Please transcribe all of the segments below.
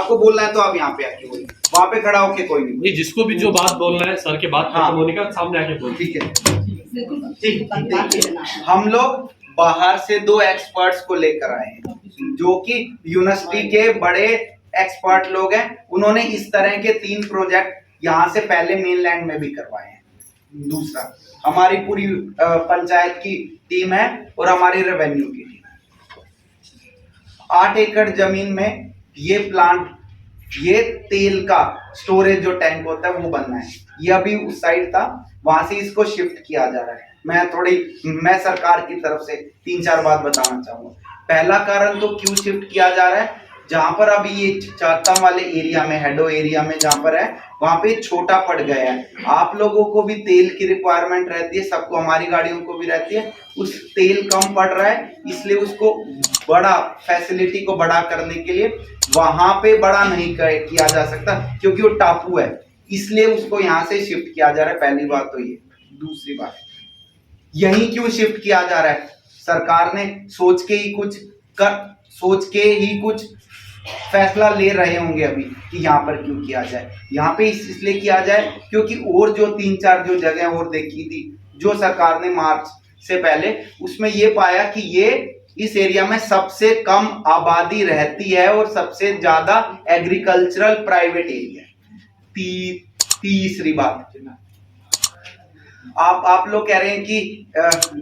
आपको बोलना है तो आप यहाँ पे आके बोलिए, वहाँ पे खड़ा होके कोई नहीं। जिसको भी जो बात बोलना है सर के बात खत्म होने का सामने आके बोल। ठीक है, ठीक। हम लोग बाहर से 2 एक्सपर्ट्स को लेकर आए हैं जो कि यूनिवर्सिटी के बड़े एक्सपर्ट लोग हैं। उन्होंने इस तरह के 3 प्रोजेक्ट यहाँ से पहले मेनलैंड में भी करवाए हैं। दूसरा, हमारी पूरी पंचायत की टीम है और हमारी रेवेन्यू की टीम है। 8 एकड़ जमीन में ये प्लांट, ये तेल का स्टोरेज जो टैंक होता है वो बनना है। ये अभी उस साइड था, वहां से इसको शिफ्ट किया जा रहा है। मैं सरकार की तरफ से 3-4 बात बताना चाहूंगा। पहला कारण तो क्यों शिफ्ट किया जा रहा है, जहां पर अभी ये चाहता वाले एरिया में, हेडो एरिया में जहां पर है, वहां पे छोटा पड़ गया है। आप लोगों को भी तेल की रिक्वायरमेंट रहती है, सबको, हमारी गाड़ियों को भी रहती है। उस तेल कम पड़ रहा है, इसलिए उसको बड़ा, फैसिलिटी को बड़ा करने के लिए वहां पे बड़ा नहीं किया जा सकता क्योंकि वो टापू है, इसलिए उसको यहाँ से शिफ्ट किया जा रहा है। पहली बात तो ये। दूसरी बात, यही क्यों शिफ्ट किया जा रहा है, सरकार ने सोच के ही कुछ फैसला ले रहे होंगे अभी कि यहाँ पर क्यों किया जाए। यहाँ पे इसलिए किया जाए क्योंकि और जो 3-4 जो जगह और देखी थी जो सरकार ने मार्च से पहले, उसमें ये पाया कि ये इस एरिया में सबसे कम आबादी रहती है और सबसे ज्यादा एग्रीकल्चरल प्राइवेट एरिया है। तीसरी बात, आप लोग कह रहे हैं कि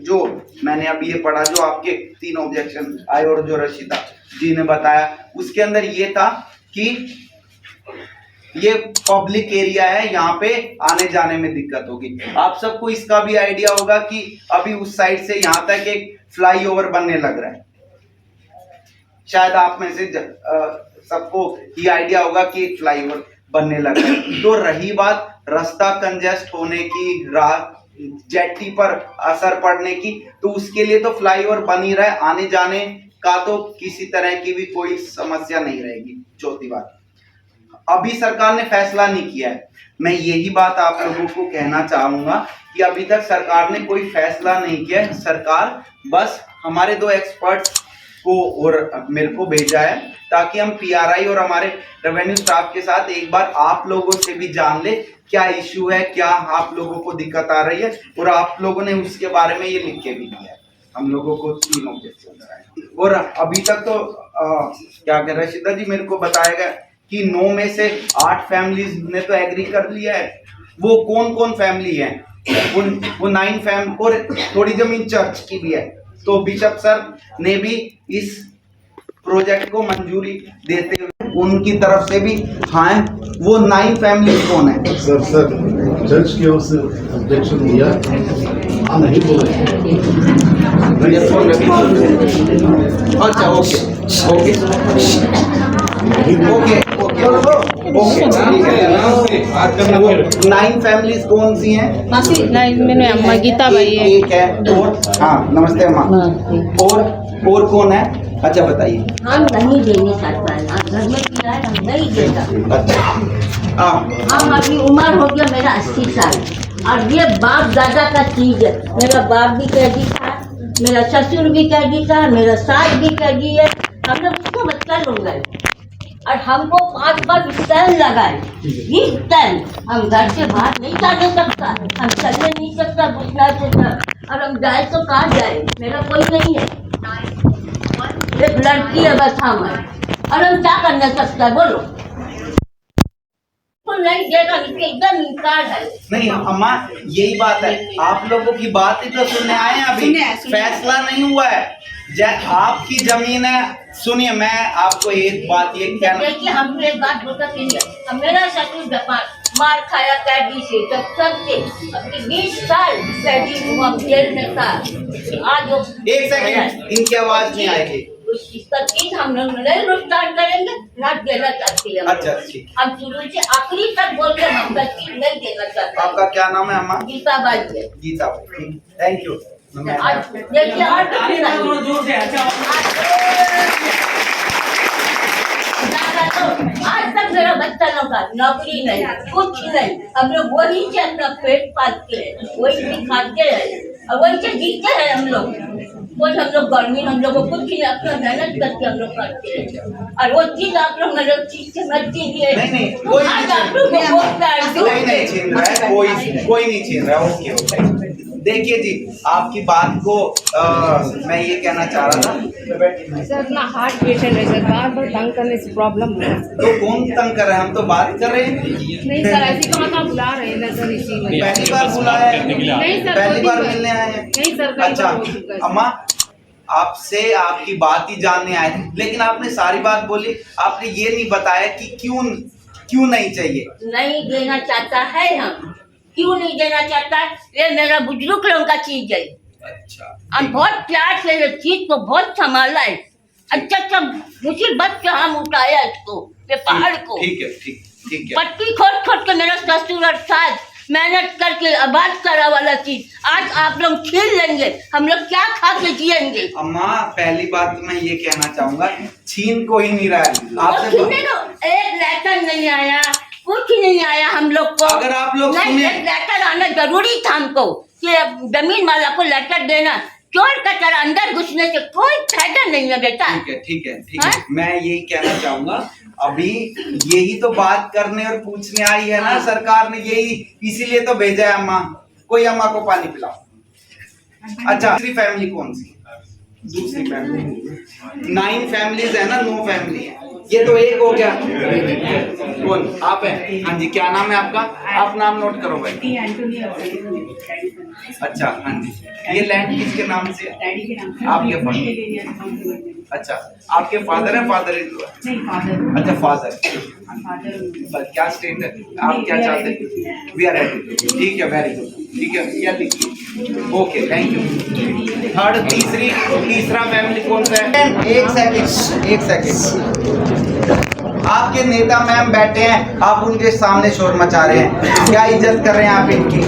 जो मैंने अभी ये पढ़ा, जो आपके 3 ऑब्जेक्शन आए और जो रशीदा जी ने बताया, उसके अंदर ये था कि ये पब्लिक एरिया है, यहाँ पे आने जाने में दिक्कत होगी। आप सबको इसका भी आइडिया होगा कि अभी उस साइड से यहाँ तक एक फ्लाईओवर बनने लग रहा है। शायद आप में से सबको ये आइडिया होगा कि एक फ्लाईओवर बनने लग रहा है। तो रही बात रास्ता कंजेस्ट होने की, जेटी पर असर पड़ने की, तो उसके लिए तो फ्लाईओवर बन ही रहा है, आने जाने का तो किसी तरह की भी कोई समस्या नहीं रहेगी। चौथी बात, अभी सरकार ने फैसला नहीं किया है। मैं यही बात आप लोगों को कहना चाहूंगा कि अभी तक सरकार ने कोई फैसला नहीं किया है। सरकार बस हमारे 2 एक्सपर्ट्स को और मेरे को भेजा है ताकि हम पीआरआई और हमारे रेवेन्यू स्टाफ के साथ एक बार आप लोगों से भी जान ले क्या इश्यू है, क्या आप लोगों को दिक्कत आ रही है, और आप लोगों ने उसके बारे में ये लिख के भी दिया है। हम लोगों को 3 ऑब्जेक्शन है और अभी तक तो क्या कह रहे रशीदा जी, मेरे को बताया गया कि 9 में से 8 फैमिलीज ने तो एग्री कर लिया है। वो कौन कौन फैमिली है? वो 9 फैमिली, और थोड़ी जमीन चर्च की भी है। तो बिशप सर ने भी इस प्रोजेक्ट को मंजूरी देते हुए उनकी तरफ से भी हाँ। वो 9 फैमिली कौन है? सर चर्च की ओर से ऑब्जेक्शन दिया, हाँ नहीं बोले। अच्छा, ओके 9 फैमिलीज कौन सी हैं? मैंने अम्मा गीता भाई है, एक है और, हाँ नमस्ते अम्मा। और कौन है? अच्छा बताइए। हम नहीं देंगे सरकार, घर में किराया हम नहीं देगा। अच्छा, हम अभी उम्र हो गया मेरा 80 साल, और ये बाप दादा का चीज है। मेरा बाप भी कैदी था, मेरा ससुर भी कैदी था, मेरा सास भी कैदी है। हम लोग उसको बच्चा लोग गए और हमको 5 बार स्टैंड लगाए। ये स्टैंड हम घर से बाहर नहीं जाने सकता, हम चलने नहीं सकता, घुसना सकता, और हम जाए तो कहाँ जाए? मेरा कोई नहीं है, एक लड़की है बस हम है, और हम क्या करने सकता है बोलो? नहीं देगा, एकदम इनकार है। नहीं अम्मा, यही बात है, आप लोगों की बात ही तो सुनने आए हैं, अभी फैसला नहीं हुआ है। आपकी जमीन है। सुनिए, मैं आपको एक बात ये कहना, देखिए हम एक बात बोलता है, मेरा ससुर जापान मार खाया कैदी से, जब सबसे अपनी 20 साल कैदी हुआ, जेल में था। आज 1 सेकंड, इनकी आवाज नहीं आएगी। इसका चीज हम लोग नहीं नुकसान करेंगे, ना देना चाहती है। अच्छा ठीक, हम शुरू से आखिरी तक बोल के हम चीज नहीं देना चाहते। आपका क्या नाम है अम्मा? गीता बाई। Geeta Bai, thank you. देखिए और आज तक मेरा बच्चा लोग का नौकरी नहीं, कुछ नहीं। हम लोग वही से अपना पेट पालते हैं, वही से खाते हैं और वही से जीते हैं हम लोग। कोई हम लोग गर्मी हम लोग को कुछ नहीं, अपना मेहनत करके हम लोग करते हैं। और वो चीज आप लोग मतलब चीज समझ लीजिए। नहीं, कोई आज आप लोग को वोट डाल दो। नहीं छीन रहा है, कोई नहीं छीन रहा है। Okay okay. देखिए जी, आपकी बात को मैं ये कहना चाह रहा था सर ना हार्ट पेशेंट है सर, बार बार तंग करने से प्रॉब्लम है। तो कौन तंग कर रहे हैं? हम तो बात कर रहे हैं। नहीं सर, ऐसी कहाँ का बुला रहे हैं ना सर, इसी वजह से। पहली बार बुलाया है? नहीं सर, पहली कोई बार भी- मिलने आए हैं? नहीं सर, कई अच्छा बार हो चुका है। अम्मा, आपसे आपकी बात ही जानने आए थे, लेकिन आपने सारी बात बोली, आपने ये नहीं बताया कि क्यों नहीं चाहिए। नहीं देना चाहता है, हम क्यों नहीं देना चाहता है? ये मेरा बुजुर्ग लोगों का चीज है। अच्छा, हम बहुत प्यार से ये चीज को बहुत संभाला है। अच्छा मुसीबत से हम उठाया इसको, ये पहाड़ को। ठीक है, ठीक है। पट्टी खोद के मेरा ससुर और सास मेहनत करके आबाद करा वाला चीज आज आप लोग छीन लेंगे, हम लोग क्या खा के जिएंगे? अम्मा, पहली बात मैं ये कहना चाहूंगा, छीन कोई नहीं रहा है और आपसे। छीनने को एक लेटर नहीं आया, कुछ नहीं आया हम लोग को। अगर आप लोग नहीं, सुने- एक लेटर आना जरूरी था हमको कि जमीन वाला को लेटर देना। चोर का तरह अंदर घुसने से कोई फायदा नहीं है बेटा। ठीक है। हाँ? मैं यही कहना चाहूंगा, अभी यही तो बात करने और पूछने आई है ना सरकार ने, यही इसीलिए तो भेजा है। अम्मा, कोई अम्मा को पानी पिलाओ। अच्छा, दूसरी फैमिली कौन सी? दूसरी फैमिली 9 फैमिलीज है ना, 9 फैमिली है, ये तो एक हो गया। कौन आप हैं? हाँ जी, क्या नाम है आपका? आप नाम नोट करो भाई। अच्छा, हाँ जी, ये लैंड किसके नाम से है? आपके फादर। अच्छा, आपके फादर है? Father in law? अच्छा, फादर। क्या स्टेट है? आप क्या चाहते हैं? We are ready. ठीक है, वेरी गुड। ठीक है, क्या लिखिए। Okay, thank you. थर्ड, तीसरा फैमिली कौन सा है? एक सेकंड। आपके नेता मैम बैठे हैं, आप उनके सामने शोर मचा रहे हैं, क्या इज्जत कर रहे हैं आप इनकी?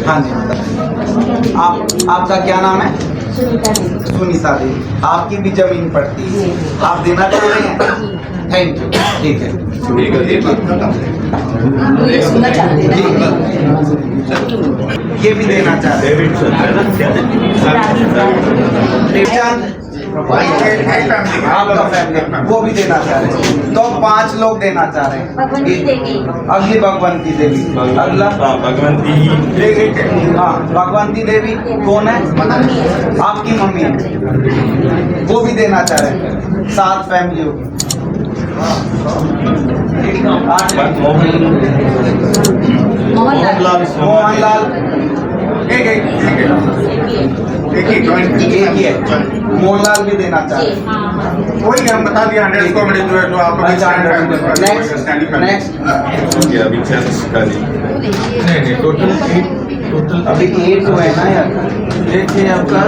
हाँ जी, आपका क्या नाम है? सुनीता देवी। आपकी भी जमीन पड़ती है, आप देना चाह रहे हैं? Thank you. ठीक है, ये भी देना चाह रहे हैं। आपका फैमिली वो भी देना चाह रहे हैं, तो 5 लोग देना चाह रहे हैं। अगली भगवंती देवी, अगला भगवंती देवी कौन है? आपकी मम्मी है, वो भी देना चाह रहे हैं। 7 फैमिली होगी। मोहनलाल एक ही है, मोहनलाल भी देना चाह रहे हैं। वही हम बता दिया 100 स्क्वायर मीटर जो है जो आपको नहीं टोटल अभी 8 हुए ना यार, 8 है आपका।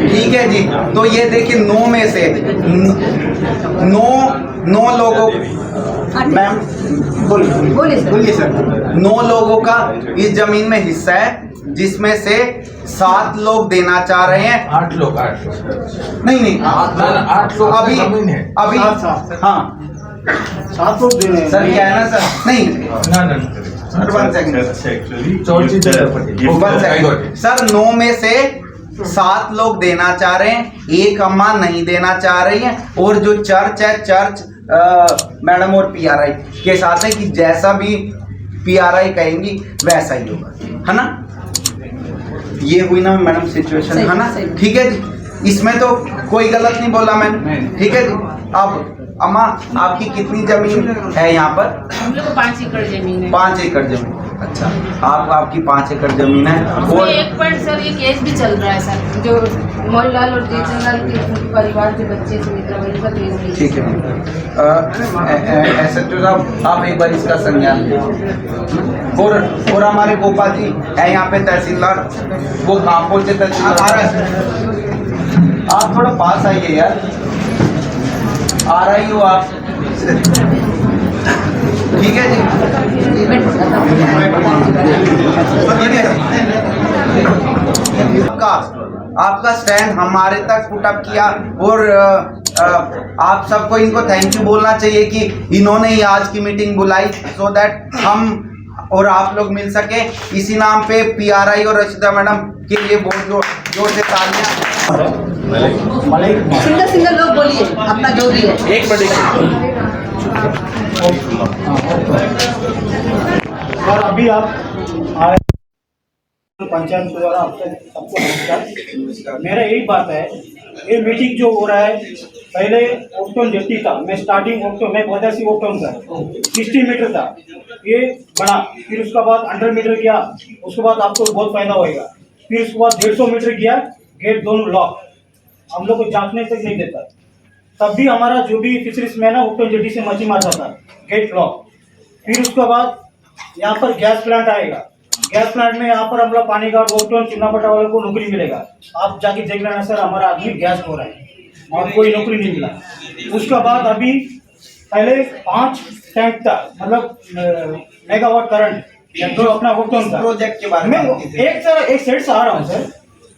ठीक है जी, तो ये देखिए 9 में से 9 लोगों, मैम बोलिए सर। 9 लोगों का इस जमीन में हिस्सा है, जिसमें से 7 लोग देना चाह रहे हैं। 8 लोग नहीं 8 लोग अभी जमीन है। अभी हाँ 7 लोग दे रहे हैं। सर, क्या है ना सर, नहीं ना वन सेकंड सर, 9 में से 7 लोग देना चाह रहे हैं, एक अम्मा नहीं देना चाह रही हैं, और जो चर्च है, चर्च मैडम और पीआरआई के साथ है कि जैसा भी पीआरआई कहेंगी वैसा ही होगा, है ना? ये हुई ना मैडम सिचुएशन, है ना? ठीक है जी, इसमें तो कोई गलत नहीं बोला मैंने, ठीक है जी। अब अम्मा, आपकी कितनी जमीन है यहाँ पर? हम लोग को 5 एकड़ जमीन है। 5 एकड़ जमीन। अच्छा, आपकी 5 एकड़ जमीन है, उसमें और एक पर सर ये केस भी चल रहा है सर, जो मोहनलाल और जयचंदाल के परिवार के बच्चे सुमित्रा वही का केस भी। ठीक है एसएचओ साहब, आप एक बार इसका संज्ञान लें। और हमारे गोपाल जी है यहाँ पे तहसीलदार, वो कहाँ पहुँचे? तहसीलदार आ रहा है, आप थोड़ा पास आइए यार, आ रही हो आप? ठीक है जी। आपका स्टैंड हमारे तक पुट अप किया, और आप सबको इनको थैंक यू बोलना चाहिए कि इन्होंने ही आज की मीटिंग बुलाई, सो दैट हम और आप लोग मिल सके इसी नाम पे PRI और रशीदा मैडम के लिए बहुत जोर से तालियां। सिंगल सिंगल लोग बोलिए अपना जो भी है। एक मिनट और अभी आप आए पंचायत द्वारा आपको सबको नमस्कार। मेरा यही बात है, ये मीटिंग जो हो रहा है, पहले ओपटोन जेटी था, मैं स्टार्टिंग ओपटोन मैं 85 ओपटोन का 60 मीटर था, ये बड़ा, फिर उसके बाद 100 मीटर गया, उसके बाद आपको बहुत फायदा होएगा, फिर उसके बाद 150 मीटर गया, गेट दोनों लॉक, हम लोग को झाँकने तक नहीं देता। तब भी हमारा जो भी फिशरीज मैन है ओपटोन जेटी से मछली मारता था, गेट लॉक। फिर उसके बाद यहाँ पर गैस प्लांट आएगा, गैस प्लांट में यहाँ पर हम लोग पानी का ओपटोन चुनापटा वाले को नौकरी मिलेगा। आप जाके देख लेना सर, हमारा आदमी गैस हो रहा है और कोई नौकरी नहीं मिला। उसके बाद अभी पहले 5 टैंक था, मतलब मेगावाट करंट जो अपना ओपटोन था। प्रोजेक्ट के बारे में एक सेट से आ रहा हूँ सर,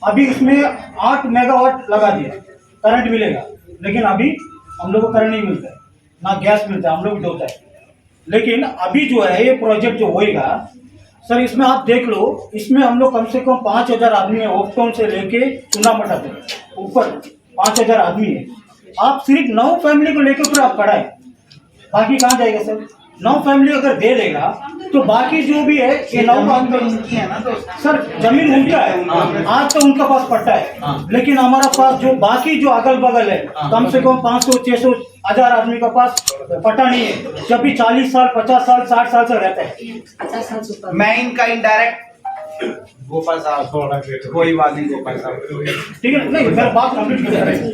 अभी उसमें 8 मेगावाट लगा दिया, करंट मिलेगा, लेकिन अभी हम लोग को करंट नहीं मिलता है, ना गैस मिलता है, हम लोग भी होता है। लेकिन अभी जो है ये प्रोजेक्ट जो होएगा सर, इसमें आप देख लो, इसमें हम लोग कम से कम 5000 आदमी है, ओपटोन से लेके चुनापटा तक ऊपर 5000 आदमी है। आप सिर्फ 9 फैमिली को लेकर ऊपर आप खड़ा है, बाकी कहाँ जाएगा सर? 9 फैमिली अगर दे देगा तो बाकी जो भी है ये 9 का उनकी है ना, तो सर जमीन उनका है, आज तो उनका पास पट्टा है, लेकिन हमारा पास जो बाकी जो अगल बगल है कम से कम 500, 600, 1000 आदमी का पास पट्टा नहीं है, जब भी 40 साल, 50 साल, 60 साल से रहता है। 50 साल से ऊपर। मैं इनका इनडायरेक्ट गोपाल साहब, कोई बात नहीं गोपाल साहब, ठीक है, नहीं मेरा बात कंप्लीट कर रहे हैं।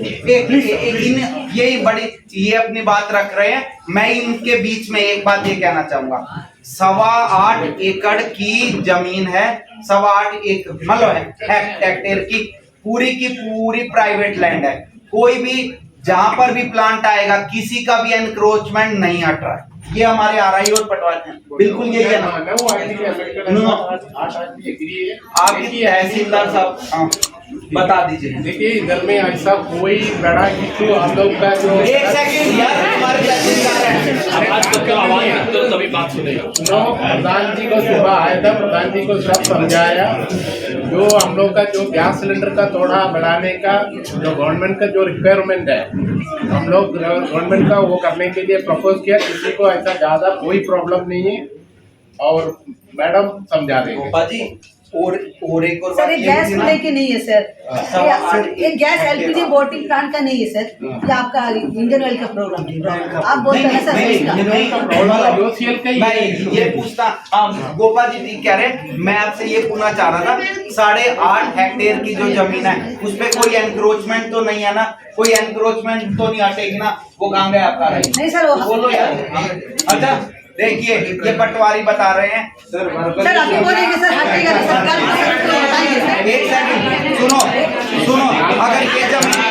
ये अपनी बात रख रहे हैं। मैं इनके बीच में एक बात ये कहना चाहूंगा, 8.25 एकड़ की जमीन है, 8.25 एकड़ मतलब हेक्टेयर की पूरी प्राइवेट लैंड है। कोई भी जहां पर भी प्लांट आएगा किसी का भी एनक्रोचमेंट नहीं हट रहा है। ये हमारे RI और पटवारी हैं, बिल्कुल यही है ना? आपकी तहसीलदार साहब बता दीजिए। देखिए इधर में ऐसा कोई बड़ा इशू हम लोग का जो एक सेकंड यार, हमारे तहसीलदार हैं। आवाज करके आवाज रख दो तभी बात सुनेगा। प्रधान जी को सुबह आया था, प्रधान जी को सब समझाया, जो हम लोग का जो गैस सिलेंडर का थोड़ा बढ़ाने का जो गवर्नमेंट का जो रिक्वायरमेंट है, हम लोग गवर्नमेंट का वो करने के लिए प्रपोज किया। किसी को ऐसा ज़्यादा कोई प्रॉब्लम नहीं है और मैडम समझा देंगे। गोपा जी और एक और सर ये गैस भी ना, लेके नहीं है सर, ये गैस LPG बोटिंग प्लांट का नहीं है सर, ये आपका इंडियन ऑयल का प्रोग्राम है। आप बोलते हैं सर मैं ये पूछता, हाँ गोपा जी ठीक कह रहे हैं। मैं आपसे ये पूछना चाह रहा था, 8.5 हेक्टेयर की जो जमीन है उस पे कोई एनक्रोचमेंट तो नहीं है ना? कोई एनक्रोचमेंट तो नहीं हटेगी ना? वो कहाँ गया आपका? नहीं सर, बोलो यार। अच्छा देखिए, ये पटवारी बता रहे हैं सर अभी बोलेंगे सर, हटेगा नहीं, सरकार को बताएंगे सर। एक सेकंड सुनो, अगर ये जमीन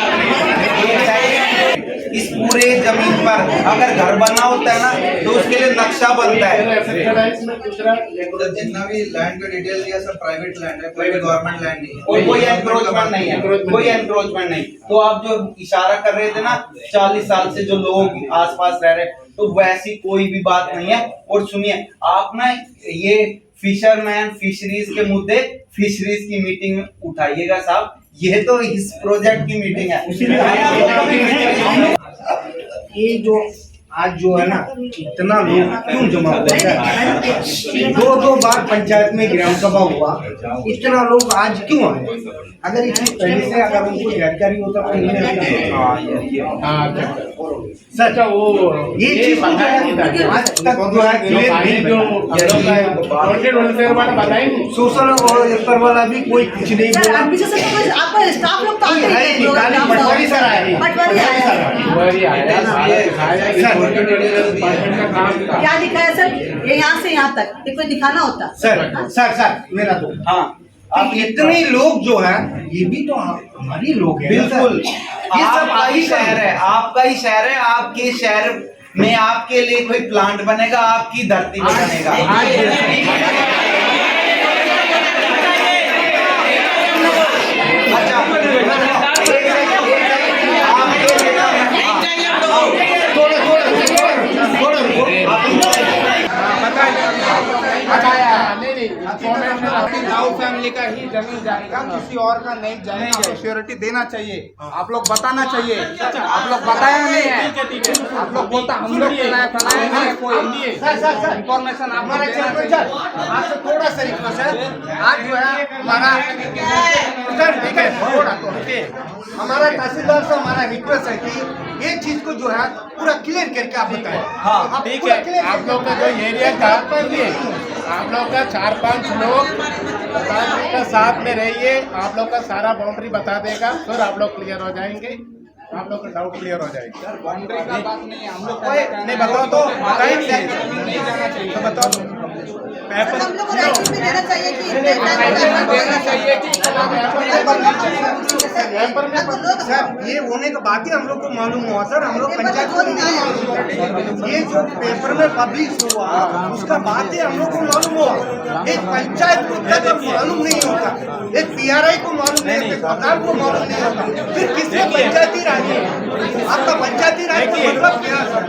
इस पूरे जमीन पर अगर घर बना होता है ना तो उसके लिए नक्शा बनता है। जितना भी लैंड का डिटेल दिया सब प्राइवेट लैंड है, कोई गवर्नमेंट लैंड नहीं है, और कोई एनक्रोचमेंट नहीं है, कोई एनक्रोचमेंट नहीं। तो आप जो इशारा कर रहे थे ना 40 साल से जो लोग आसपास रह रहे, तो वैसी कोई भी बात नहीं है। और सुनिए, आप ना ये फिशरमैन फिशरीज के मुद्दे फिशरीज की मीटिंग में उठाइएगा साहब, ये तो इस प्रोजेक्ट की मीटिंग है। ये जो आज जो है ना इतना लोग क्यों जमा हुआ है? 2 बार पंचायत में ग्राम सभा हुआ, इतना लोग आज क्यों आए? अगर इसमें पहले से अगर उनको जानकारी होता तो सच वो ये चीज आज तक जो है सोशल स्तर वाला भी कोई कुछ नहीं सर बोला। अभी से आपका स्टाफ लोग तो आते है हैं, नहीं, खाली पटवारी सर आए। पटवारी क्या दिखाया सर? ये यहाँ से यहाँ तक ये कोई दिखाना होता सर मेरा तो हाँ, अब इतने लोग जो है ये भी तो हमारी लोग हैं। बिल्कुल, ये सब आपका ही शहर है, आपका ही शहर है। आपके शहर में आपके लिए कोई प्लांट बनेगा, आपकी धरती में बनेगा। अच्छा, आदमी का ही जमीन जाएगा, किसी और का नहीं जाएगा। आपको श्योरिटी देना चाहिए, आप लोग बताना चाहिए। आप लोग बताया नहीं है, आप लोग बोलता हम लोग फैलाए कोई इंफॉर्मेशन आप लोग देना चाहिए। आपसे थोड़ा सा रिक्वेस्ट है, आज जो है हमारा ठीक है, थोड़ा तो हमारा तहसीलदार से हमारा रिक्वेस्ट है कि ये चीज को जो है पूरा क्लियर करके आप बताएं। हाँ ठीक है, आप लोग का जो एरिया का आप लोग का 4-5 लोग का साथ में रहिए, आप लोग का सारा बाउंड्री बता देगा, फिर आप लोग क्लियर हो जाएंगे, आप लोग का डाउट क्लियर हो जाएगा। बाउंड्री का बात नहीं है, हम लोग नहीं बताओ तो बताएंगे, नहीं जाना चाहिए तो बताओ। पेपर हम लोग को राइटिंग में देना चाहिए कि देना चाहिए कि सर ये होने के बाद ही हम लोग को मालूम हुआ सर, हम लोग पंचायत को नहीं मालूम। ये जो पेपर में पब्लिश हुआ उसका बाद ही हम लोग को मालूम हुआ। एक पंचायत को तक मालूम नहीं होता, एक PRI को मालूम नहीं होता, प्रधान को मालूम नहीं होता, फिर किसने पंचायती राज है? आपका पंचायती राज का मतलब क्या सर?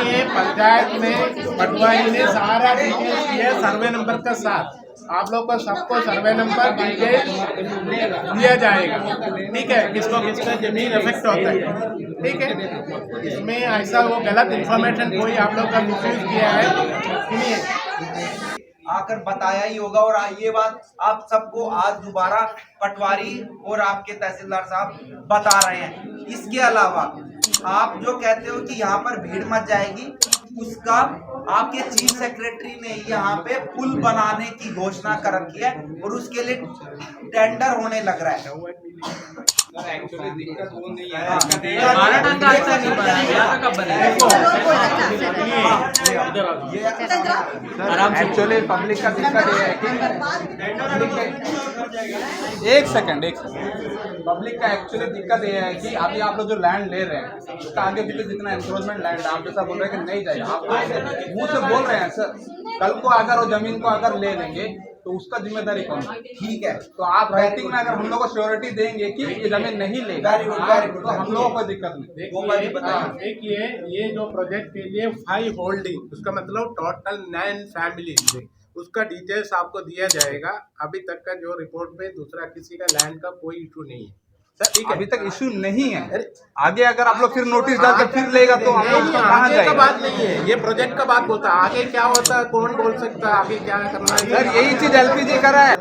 ये पंचायत में पटवारी ने सारा डिटेल्स दिया सर्वे नंबर के साथ, आप लोग को सबको सर्वे नंबर दिया जाएगा, ठीक है, किसको किसका जमीन इफेक्ट होता है, ठीक है। इसमें ऐसा वो गलत इन्फॉर्मेशन कोई आप लोग का मिसयूज किया है, सुनिए आकर बताया ही होगा। और ये बात आप सबको आज दोबारा पटवारी और आपके तहसीलदार साहब बता रहे हैं। इसके अलावा आप जो कहते हो कि यहाँ पर भीड़ मच जाएगी, उसका आपके चीफ सेक्रेटरी ने यहाँ पे पुल बनाने की घोषणा कर रखी है और उसके लिए टेंडर होने लग रहा है। एक्चुअली दिक्कत वो नहीं है, हमारा टंका अच्छा नहीं बना है, यहाँ का कब बनेगा? आराम से एक्चुअली पब्लिक का दिक्कत ये है कि एक सेकंड पब्लिक का एक्चुअली दिक्कत ये है कि अभी आप लोग जो लैंड ले रहे हैं उसका आगे पीछे जितना एनक्रोचमेंट लैंड आप जैसा बोल रहे हैं कि नहीं जाए, आप मुंह से बोल रहे हैं सर, कल को अगर वो जमीन को अगर ले लेंगे तो उसका जिम्मेदारी कौन है? ठीक है, तो आप राइटिंग में अगर हम लोग को श्योरिटी देंगे कि ये जमीन नहीं लेगा तो हम लोगों को कोई दिक्कत नहीं। देखिए ये जो प्रोजेक्ट के लिए 5 होल्डिंग, उसका मतलब टोटल 9 फैमिली, उसका डिटेल्स आपको दिया जाएगा। अभी तक का जो रिपोर्ट में दूसरा किसी का लैंड का कोई इशू नहीं है सर, ठीक है, अभी तक इशू नहीं है। आगे अगर आप लोग फिर नोटिस डालकर फिर लेगा तो हम लोग कहाँ जाएगा? बात नहीं है, ये प्रोजेक्ट का बात बोलता है, आगे क्या होता है कौन बोल सकता है, आगे क्या करना है सर, यही चीज LPG करा है।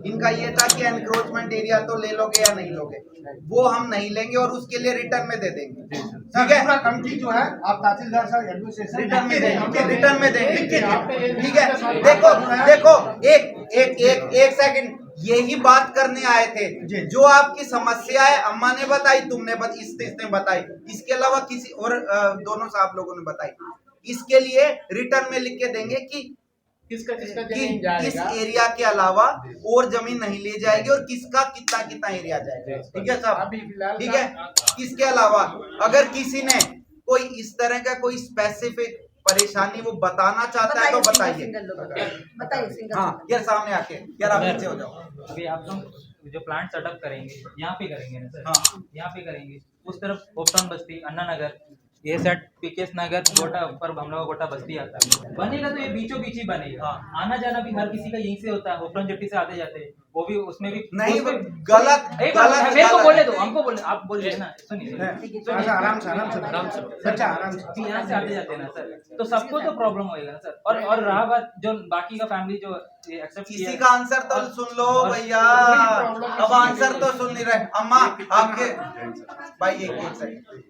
इनका ये था कि एनक्रोचमेंट एरिया तो ले लोगे या नहीं लोगे, वो हम नहीं लेंगे और उसके लिए रिटर्न में दे देंगे, ठीक है। पूरा कमिटी जो है आप तहसीलदार साहब एडमिनिस्ट्रेशन रिटर्न में देंगे, रिटर्न में देंगे, ठीक है। देखो एक सेकंड, यही बात करने आए थे। जो आपकी समस्या है अम्मा ने बताई, तुमने इसने बताई, इसके अलावा किसी और दोनों से आप लोगों ने बताई, इसके लिए रिटर्न में लिख के देंगे कि किसका किस एरिया के अलावा और जमीन नहीं ले जाएगी और किसका कितना एरिया जाएगा, ठीक है साहब, ठीक है। इसके अलावा अगर किसी ने कोई इस तरह का कोई स्पेसिफिक परेशानी वो बताना चाहता है तो बताइए। हाँ यार सामने आके, यार आप नीचे हो जाओ। अभी आप लोग जो प्लांट सेटअप करेंगे यहाँ पे करेंगे ना सर? हाँ यहाँ पे करेंगे, उस तरफ होपटाउन बस्ती, अन्ना नगर, ये सेट PKS नगर, गोटा ऊपर हम लोग गोटा बस्ती आता है, बनेगा तो ये बीचों बीच ही बनेगा। आना जाना भी हर किसी का यहीं से होता है, होपटाउन जेट्टी से आते जाते, वो भी उसमें भी नहीं, गलत मेरे को बोले दो, हमको बोले, आप बोलिए ना, सुनिए आराम से यहाँ से आते जाते ना सर, तो सबको तो प्रॉब्लम होएगा ना सर। और रहा बात जो बाकी का फैमिली जो एक्सेप्ट किसी का आंसर तो सुन लो भैया, अब आंसर तो सुन नहीं रहे। अम्मा आपके भाई एक सेकंड,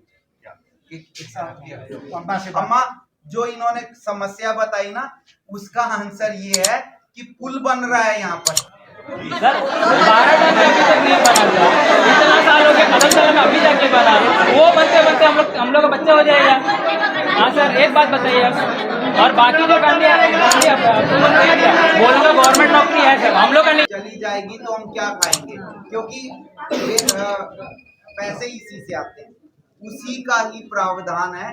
अम्मा जो इन्होंने समस्या बताई ना, उसका आंसर ये है कि पुल बन रहा है यहाँ पर सर। 12 टन अभी तक नहीं बना हुआ, इतना साल हो गया, कदम साल में अभी जाके बना, वो बनते बनते हम लोग का बच्चा हो जाएगा। हाँ सर एक बात बताइए, और बाकी जो बोलूँगा गवर्नमेंट नौकरी है सर, हम लोग का नहीं चली जाएगी तो हम क्या खाएंगे, क्योंकि पैसे इसी से आते हैं, उसी का ही प्रावधान है।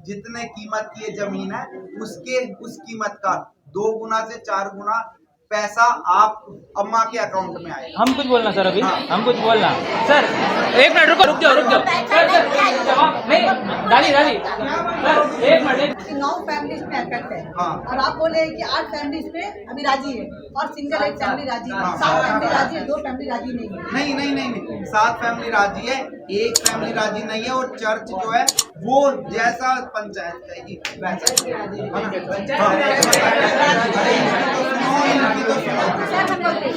जितने कीमत की ये जमीन है उस कीमत का 2 गुना से 4 गुना पैसा आप अम्मा के अकाउंट में आएगा। हम कुछ बोलना सर, अभी हम कुछ बोलना सर, एक मिनट रुक जाओ सर नहीं डाली सर, एक मिनट। 9 फैमिलीज में इफेक्ट है हाँ। और आप बोले कि 8 फैमिलीज पे अभी राजी है और सिंगल एक फैमिली राजी है, हाँ। 7 फैमिली राजी है, 2 फैमिली राजी नहीं है। नहीं 7 फैमिली राजी है, 1 फैमिली राजी नहीं है। और चर्च जो है वो जैसा पंचायत कहेगी वैसा सर हम बोलते हैं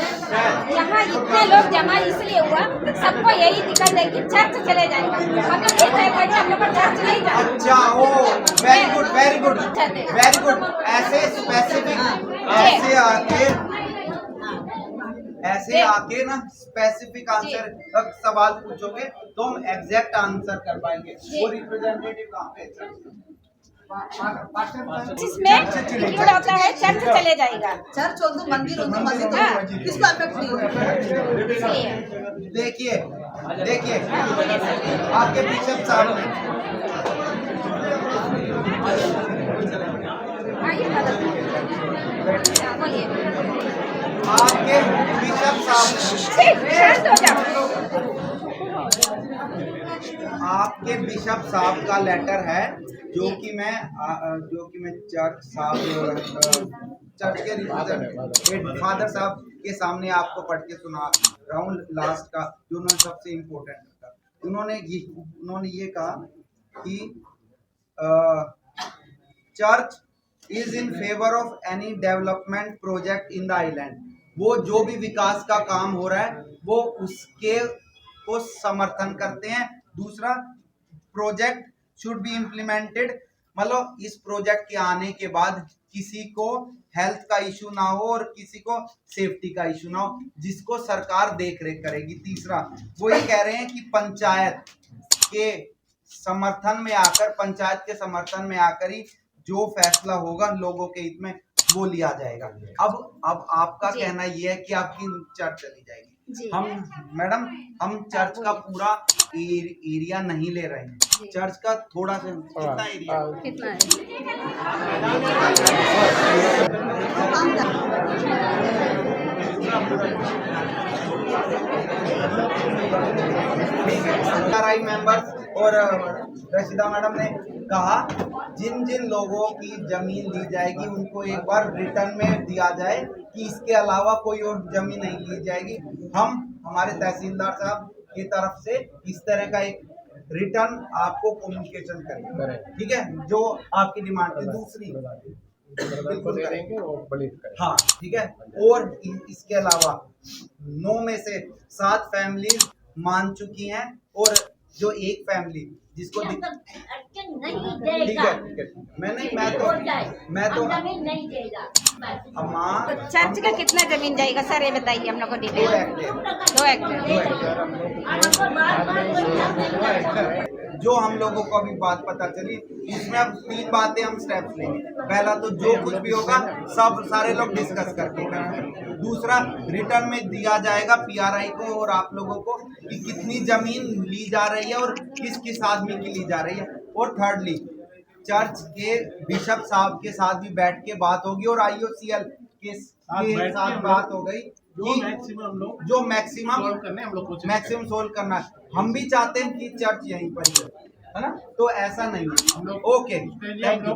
यहाँ इतने लोग जमा इसलिए हुआ, सबको यही दिक्कत है कि चर्च चले जाएगा, मतलब ये चाहे कि हम लोग को चर्च नहीं जाए। अच्छा, ओ वेरी गुड। ऐसे स्पेसिफिक ऐसे आके ना स्पेसिफिक आंसर सवाल पूछोगे तो हम एग्जैक्ट आंसर कर पाएंगे। वो रिप्रेजेंटेटिव कहाँ पे है? जिसमें इंक्लूड होता है चर्च चले जाएगा। चर्च हो तो मंदिर हो तो मस्जिद किसको अफेक्ट नहीं होगा। देखिए आपके बिशप साहब आपके बिशप आपके बिशप साहब का लेटर है जो कि मैं चर्च के रिप्रेजेंटेटिव फादर साहब के सामने आपको पढ़ के सुना रहा हूँ। लास्ट का जो उन्होंने सबसे इम्पोर्टेंट था, उन्होंने ये कहा कि church is in favour of any development project in the island. वो जो भी विकास का काम हो रहा है वो उसके को समर्थन करते हैं। दूसरा, प्रोजेक्ट शुड बी इम्प्लीमेंटेड, मतलब इस प्रोजेक्ट के आने के बाद किसी को हेल्थ का इशू ना हो और किसी को सेफ्टी का इशू ना हो, जिसको सरकार देख रेख करेगी। तीसरा, वो ये कह रहे हैं कि पंचायत के समर्थन में आकर ही जो फैसला होगा लोगों के हित में वो लिया जाएगा। अब आपका कहना ये है कि आपकी चर्च चली जाएगी। हम चर्च का पूरा एरिया नहीं ले रहे हैं, चर्च का थोड़ा सा कितना एरिया मेंबर्स और रशीदा मैडम ने कहा जिन जिन लोगों की जमीन ली जाएगी उनको एक बार रिटर्न में दिया जाए कि इसके अलावा कोई और जमीन नहीं ली जाएगी। हम हमारे तहसीलदार साहब की तरफ से इस तरह का एक रिटर्न आपको कम्युनिकेशन करेंगे, ठीक है, जो आपकी डिमांड थी। दूसरी बिल्कुल करेंगे, हाँ ठीक है। और इसके अलावा 9 में से 7 फैमिली मान चुकी हैं और जो एक फैमिली जिसको ठीक है, मैं तो चर्च का कितना जमीन जाएगा सर ये बताइए हम लोग को डिटेल। 2 हेक्टेयर। जो हम लोगों को अभी बात पता चली, इसमें अब 3 बातें हम स्टेप्स लेंगे। पहला तो जो कुछ भी होगा सब सारे लोग डिस्कस करके करेंगे। दूसरा, रिटर्न में दिया जाएगा पीआरआई को और आप लोगों को कि कितनी जमीन ली जा रही है और किस किस आदमी की ली जा रही है। और थर्डली, चर्च के बिशप साहब के साथ भी बैठ के बात होगी और IOCL के साथ बात हो गई जो मैक्सिमम सोल्व करना है। हम भी चाहते हैं कि चर्च यहीं पर ही है ना, तो ऐसा नहीं है। Okay, thank you.